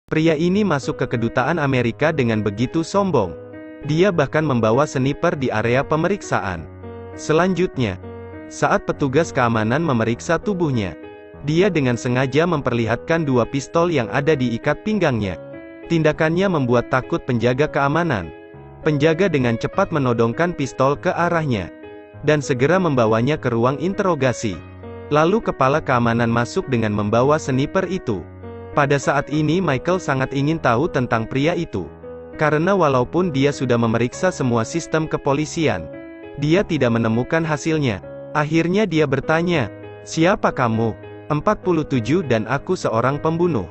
Pria ini masuk ke kedutaan Amerika dengan begitu sombong. Dia bahkan membawa sniper di area pemeriksaan. Selanjutnya, saat petugas keamanan memeriksa tubuhnya, dia dengan sengaja memperlihatkan dua pistol yang ada di ikat pinggangnya. Tindakannya membuat takut penjaga keamanan. Penjaga dengan cepat menodongkan pistol ke arahnya, dan segera membawanya ke ruang interogasi. Lalu kepala keamanan masuk dengan membawa sniper itu. Pada saat ini Michael sangat ingin tahu tentang pria itu. Karena walaupun dia sudah memeriksa semua sistem kepolisian, dia tidak menemukan hasilnya. Akhirnya dia bertanya, "Siapa kamu?" 47 dan aku seorang pembunuh.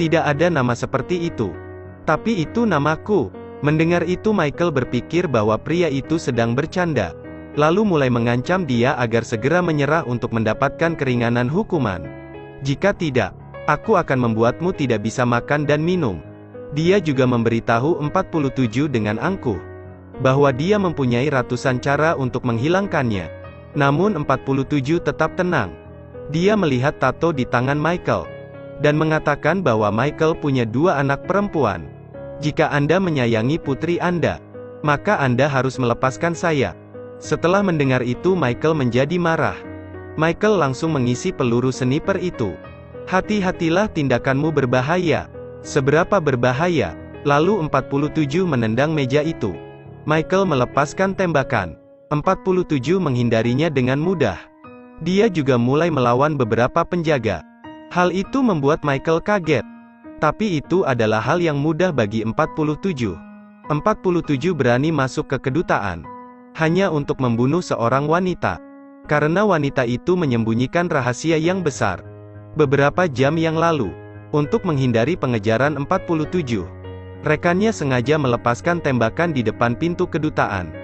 Tidak ada nama seperti itu. Tapi itu namaku. Mendengar itu Michael berpikir bahwa pria itu sedang bercanda. Lalu mulai mengancam dia agar segera menyerah untuk mendapatkan keringanan hukuman. Jika tidak, aku akan membuatmu tidak bisa makan dan minum. Dia juga memberitahu 47 dengan angkuh, bahwa dia mempunyai ratusan cara untuk menghilangkannya. Namun 47 tetap tenang. Dia melihat tato di tangan Michael, dan mengatakan bahwa Michael punya 2 anak perempuan. Jika Anda menyayangi putri Anda, maka Anda harus melepaskan saya. Setelah mendengar itu Michael menjadi marah. Michael langsung mengisi peluru sniper itu. "Hati-hatilah, tindakanmu berbahaya." "Seberapa berbahaya?" Lalu 47 menendang meja itu. Michael melepaskan tembakan. 47 menghindarinya dengan mudah. Dia juga mulai melawan beberapa penjaga. Hal itu membuat Michael kaget. Tapi itu adalah hal yang mudah bagi 47. 47 berani masuk ke kedutaan hanya untuk membunuh seorang wanita. Karena wanita itu menyembunyikan rahasia yang besar. Beberapa jam yang lalu, untuk menghindari pengejaran 47, rekannya sengaja melepaskan tembakan di depan pintu kedutaan,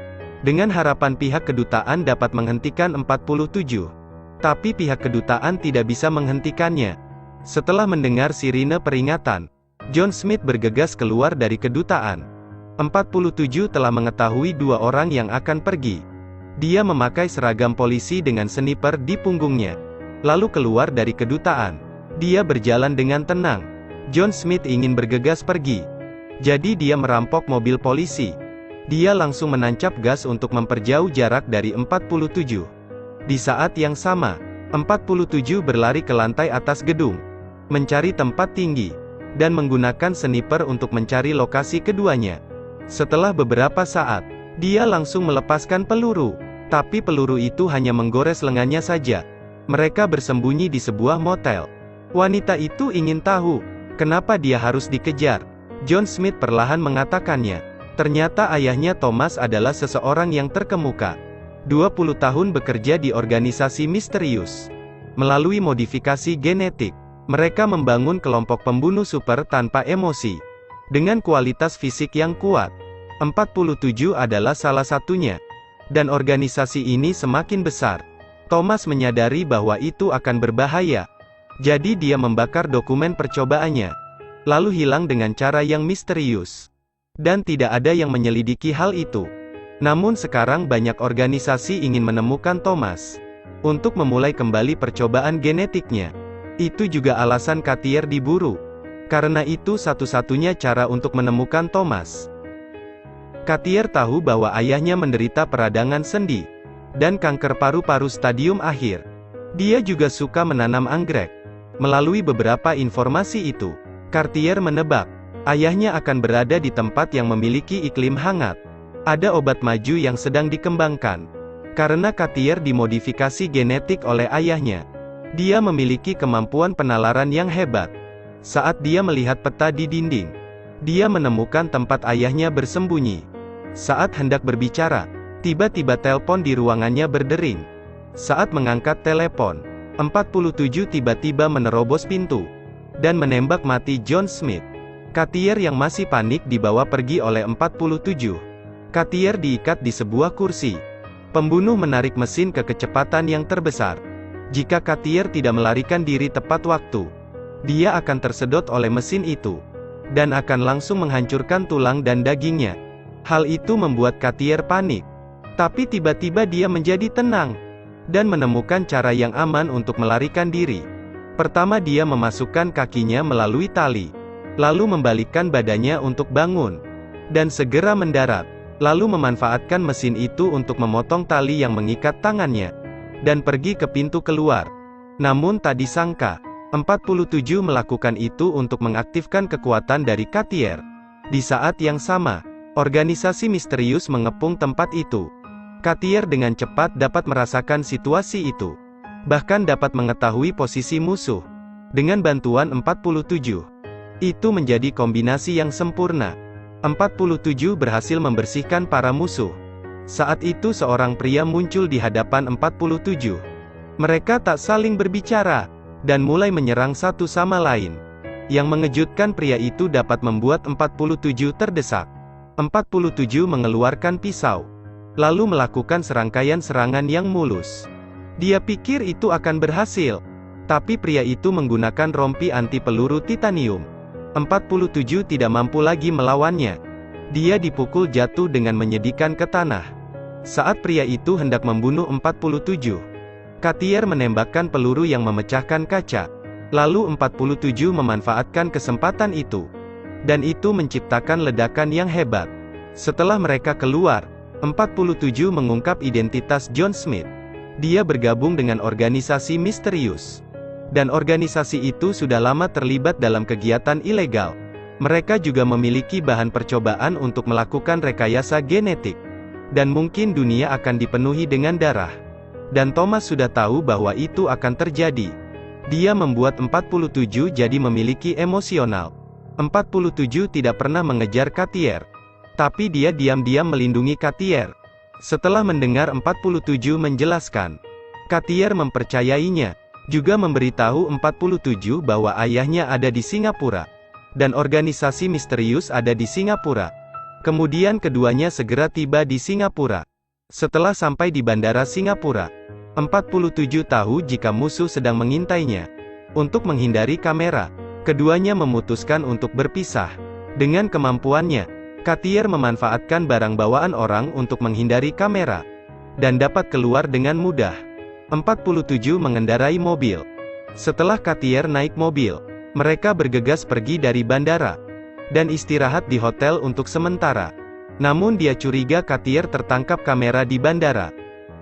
dengan harapan pihak kedutaan dapat menghentikan 47. Tapi pihak kedutaan tidak bisa menghentikannya. Setelah mendengar sirine peringatan, John Smith bergegas keluar dari kedutaan. 47 telah mengetahui 2 orang yang akan pergi. Dia memakai seragam polisi dengan sniper di punggungnya, lalu keluar dari kedutaan. Dia berjalan dengan tenang. John Smith ingin bergegas pergi. Jadi dia merampok mobil polisi. Dia langsung menancap gas untuk memperjauh jarak dari 47. Di saat yang sama, 47 berlari ke lantai atas gedung, mencari tempat tinggi, dan menggunakan sniper untuk mencari lokasi keduanya. Setelah beberapa saat, dia langsung melepaskan peluru. Tapi peluru itu hanya menggores lengannya saja. Mereka bersembunyi di sebuah motel. Wanita itu ingin tahu, kenapa dia harus dikejar. John Smith perlahan mengatakannya. Ternyata ayahnya Thomas adalah seseorang yang terkemuka. 20 tahun bekerja di organisasi misterius. Melalui modifikasi genetik, mereka membangun kelompok pembunuh super tanpa emosi, dengan kualitas fisik yang kuat. 47 adalah salah satunya. Dan organisasi ini semakin besar. Thomas menyadari bahwa itu akan berbahaya. Jadi dia membakar dokumen percobaannya, lalu hilang dengan cara yang misterius. Dan tidak ada yang menyelidiki hal itu. Namun sekarang banyak organisasi ingin menemukan Thomas, untuk memulai kembali percobaan genetiknya. Itu juga alasan Cartier diburu. Karena itu satu-satunya cara untuk menemukan Thomas. Cartier tahu bahwa ayahnya menderita peradangan sendi, dan kanker paru-paru stadium akhir. Dia juga suka menanam anggrek. Melalui beberapa informasi itu, Cartier menebak, ayahnya akan berada di tempat yang memiliki iklim hangat. Ada obat maju yang sedang dikembangkan. Karena Cartier dimodifikasi genetik oleh ayahnya, dia memiliki kemampuan penalaran yang hebat. Saat dia melihat peta di dinding, dia menemukan tempat ayahnya bersembunyi. Saat hendak berbicara, tiba-tiba telepon di ruangannya berdering. Saat mengangkat telepon, 47 tiba-tiba menerobos pintu, dan menembak mati John Smith. Cartier yang masih panik dibawa pergi oleh 47. Cartier diikat di sebuah kursi. Pembunuh menarik mesin ke kecepatan yang terbesar. Jika Cartier tidak melarikan diri tepat waktu, dia akan tersedot oleh mesin itu, dan akan langsung menghancurkan tulang dan dagingnya. Hal itu membuat Cartier panik. Tapi tiba-tiba dia menjadi tenang, dan menemukan cara yang aman untuk melarikan diri. Pertama dia memasukkan kakinya melalui tali, lalu membalikkan badannya untuk bangun, dan segera mendarat, lalu memanfaatkan mesin itu untuk memotong tali yang mengikat tangannya, dan pergi ke pintu keluar. Namun tak disangka, 47 melakukan itu untuk mengaktifkan kekuatan dari Cartier. Di saat yang sama, organisasi misterius mengepung tempat itu. Cartier dengan cepat dapat merasakan situasi itu, bahkan dapat mengetahui posisi musuh. Dengan bantuan 47, itu menjadi kombinasi yang sempurna. 47 berhasil membersihkan para musuh. Saat itu seorang pria muncul di hadapan 47. Mereka tak saling berbicara, dan mulai menyerang satu sama lain. Yang mengejutkan, pria itu dapat membuat 47 terdesak. 47 mengeluarkan pisau, lalu melakukan serangkaian serangan yang mulus. Dia pikir itu akan berhasil, tapi pria itu menggunakan rompi anti peluru titanium. 47 tidak mampu lagi melawannya. Dia dipukul jatuh dengan menyedihkan ke tanah. Saat pria itu hendak membunuh 47, Cartier menembakkan peluru yang memecahkan kaca. Lalu 47 memanfaatkan kesempatan itu, dan itu menciptakan ledakan yang hebat. Setelah mereka keluar, 47 mengungkap identitas John Smith. Dia bergabung dengan organisasi misterius, dan organisasi itu sudah lama terlibat dalam kegiatan ilegal. Mereka juga memiliki bahan percobaan untuk melakukan rekayasa genetik, dan mungkin dunia akan dipenuhi dengan darah. Dan Thomas sudah tahu bahwa itu akan terjadi. Dia membuat 47 jadi memiliki emosional. 47 tidak pernah mengejar Cartier, tapi dia diam-diam melindungi Cartier. Setelah mendengar 47 menjelaskan, Cartier mempercayainya, juga memberitahu 47 bahwa ayahnya ada di Singapura, dan organisasi misterius ada di Singapura. Kemudian keduanya segera tiba di Singapura. Setelah sampai di bandara Singapura, 47 tahu jika musuh sedang mengintainya. Untuk menghindari kamera, keduanya memutuskan untuk berpisah. Dengan kemampuannya, Cartier memanfaatkan barang bawaan orang untuk menghindari kamera, dan dapat keluar dengan mudah. 47 mengendarai mobil. Setelah Cartier naik mobil, mereka bergegas pergi dari bandara, dan istirahat di hotel untuk sementara. Namun dia curiga Cartier tertangkap kamera di bandara.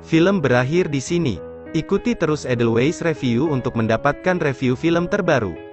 Film berakhir di sini. Ikuti terus Edelweiss Review untuk mendapatkan review film terbaru.